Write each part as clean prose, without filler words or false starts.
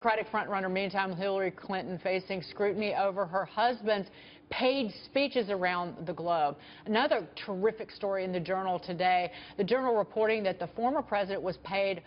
Democratic frontrunner, meantime, Hillary Clinton facing scrutiny over her husband's paid speeches around the globe. Another terrific story in the Journal today. The Journal reporting that the former president was paid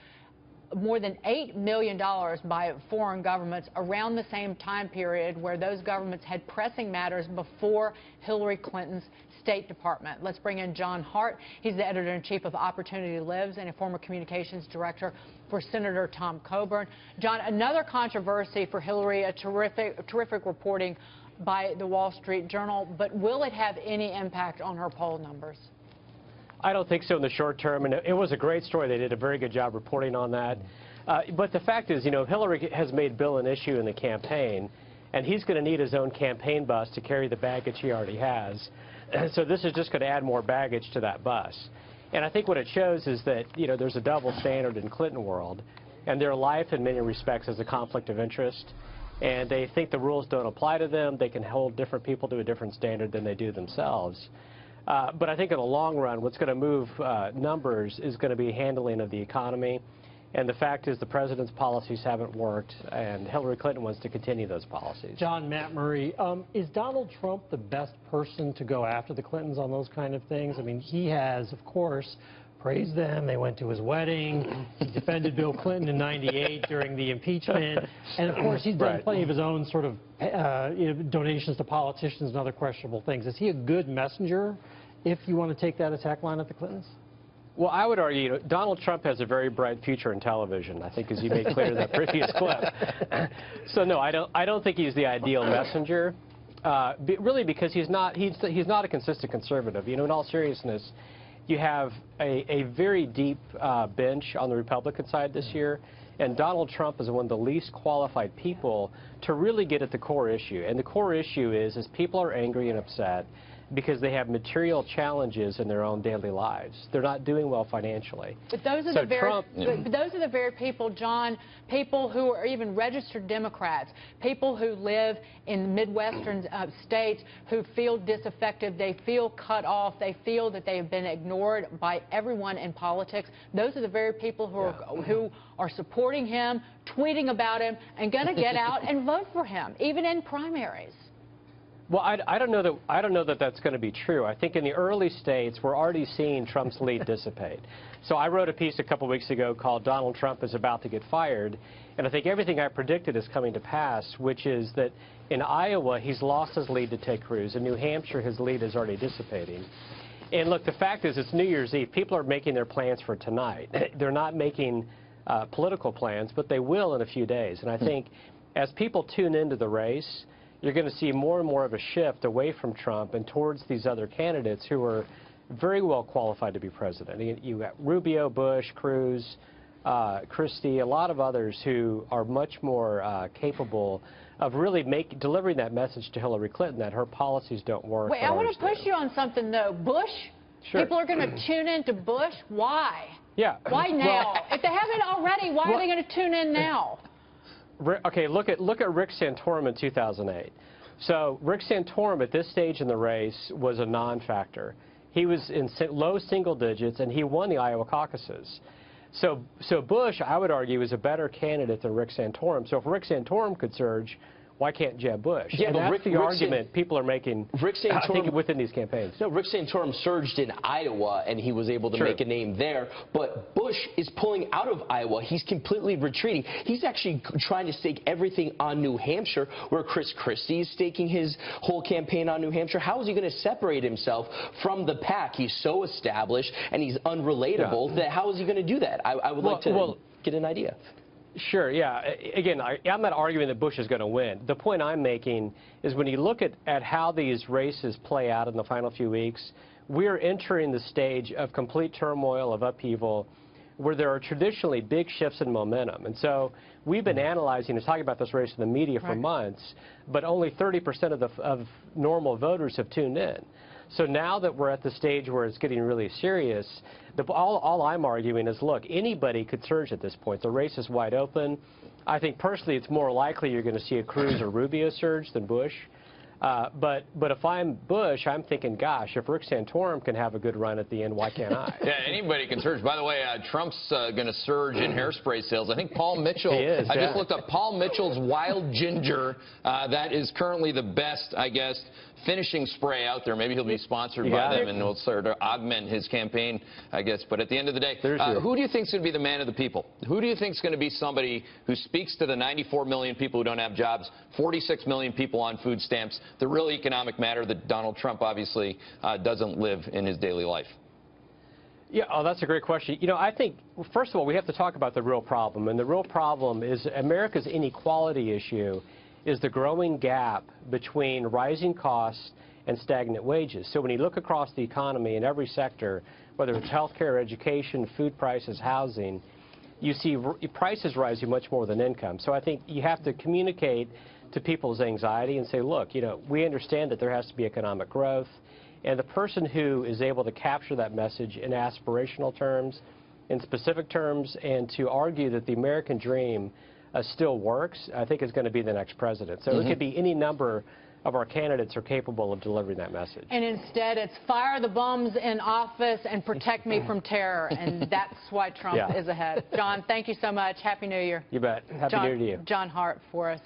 more than $8 million by foreign governments around the same time period where those governments had pressing matters before Hillary Clinton's State Department. Let's bring in John Hart. He's the editor-in-chief of Opportunity Lives and a former communications director for Senator Tom Coburn. John, another controversy for Hillary, a terrific reporting by the Wall Street Journal, but will it have any impact on her poll numbers? I don't think so in the short term, and it was a great story. They did a very good job reporting on that. But the fact is, Hillary has made Bill an issue in the campaign, and he's going to need his own campaign bus to carry the baggage he already has. So this is just going to add more baggage to that bus. And I think what it shows is that, there's a double standard in Clinton world, and their life in many respects is a conflict of interest. And they think the rules don't apply to them. They can hold different people to a different standard than they do themselves. But I think in the long run, what's going to move numbers is going to be handling of the economy. And the fact is the president's policies haven't worked, and Hillary Clinton wants to continue those policies. John, Matt Murray, is Donald Trump the best person to go after the Clintons on those kind of things? I mean, he has, of course, praised them. They went to his wedding. He defended Bill Clinton in '98 during the impeachment. And, of course, he's done plenty of his own sort of donations to politicians and other questionable things. Is he a good messenger if you want to take that attack line at the Clintons? Well, I would argue Donald Trump has a very bright future in television, I think, as you made clear in that previous clip. So, no, I don't think he's the ideal messenger, really because he's not a consistent conservative. In all seriousness, you have a very deep bench on the Republican side this year, and Donald Trump is one of the least qualified people to really get at the core issue. And the core issue is people are angry and upset because they have material challenges in their own daily lives. They're not doing well financially. But those are those are the very people, John, people who are even registered Democrats, people who live in Midwestern states who feel disaffected, they feel cut off, they feel that they have been ignored by everyone in politics. Those are the very people who are supporting him, tweeting about him, and going to get out and vote for him, even in primaries. Well, I don't know that that's going to be true. I think in the early states, we're already seeing Trump's lead dissipate. So I wrote a piece a couple weeks ago called "Donald Trump is About to Get Fired," and I think everything I predicted is coming to pass, which is that in Iowa, he's lost his lead to Ted Cruz. In New Hampshire, his lead is already dissipating. And look, the fact is it's New Year's Eve. People are making their plans for tonight. They're not making political plans, but they will in a few days. And I think as people tune into the race, you're going to see more and more of a shift away from Trump and towards these other candidates who are very well qualified to be president. You got Rubio, Bush, Cruz, Christie, a lot of others who are much more capable of really delivering that message to Hillary Clinton that her policies don't work. Wait, I want to push you on something, though. Bush? Sure. People are going to tune into Bush? Why? Yeah. Why now? If they haven't already, why are they going to tune in now? Okay, look at Rick Santorum in 2008. So Rick Santorum at this stage in the race was a non-factor. He was in low single digits, and he won the Iowa caucuses. So Bush, I would argue, is a better candidate than Rick Santorum. So if Rick Santorum could surge, why can't Jeb Bush? Yeah, and that's the argument people are making, I think, within these campaigns. No, Rick Santorum surged in Iowa, and he was able to make a name there. But Bush is pulling out of Iowa. He's completely retreating. He's actually trying to stake everything on New Hampshire, where Chris Christie is staking his whole campaign on New Hampshire. How is he going to separate himself from the pack? He's so established, and he's unrelatable. That how is he going to do that? I would like to get an idea. Sure, yeah. Again, I'm not arguing that Bush is going to win. The point I'm making is when you look at how these races play out in the final few weeks, we're entering the stage of complete turmoil, of upheaval, where there are traditionally big shifts in momentum. And so we've been analyzing and talking about this race in the media for months, but only 30% of normal voters have tuned in. So now that we're at the stage where it's getting really serious, all I'm arguing is, look, anybody could surge at this point. The race is wide open. I think personally it's more likely you're going to see a Cruz or Rubio surge than Bush. But if I'm Bush, I'm thinking, gosh, if Rick Santorum can have a good run at the end, why can't I? Yeah, anybody can surge. By the way, Trump's going to surge in hairspray sales. I think Paul Mitchell, He is, I yeah. just looked up Paul Mitchell's Wild Ginger. That is currently the best, I guess, finishing spray out there. Maybe he'll be sponsored by them and will sort of augment his campaign, I guess. But at the end of the day, who do you think is going to be the man of the people? Who do you think is going to be somebody who speaks to the 94 million people who don't have jobs, 46 million people on food stamps, the real economic matter that Donald Trump obviously doesn't live in his daily life? Yeah, oh, that's a great question. You know, I think, first of all, we have to talk about the real problem. And the real problem is America's inequality issue is the growing gap between rising costs and stagnant wages. So when you look across the economy in every sector, whether it's healthcare, education, food prices, housing, you see prices rising much more than income. So I think you have to communicate to people's anxiety and say, look, you know, we understand that there has to be economic growth, and the person who is able to capture that message in aspirational terms, in specific terms, and to argue that the American dream still works, I think is going to be the next president. So it could be any number of our candidates are capable of delivering that message. And instead, it's fire the bums in office and protect me from terror. And that's why Trump is ahead. John, thank you so much. Happy New Year. You bet. Happy New Year to you. John Hart for us.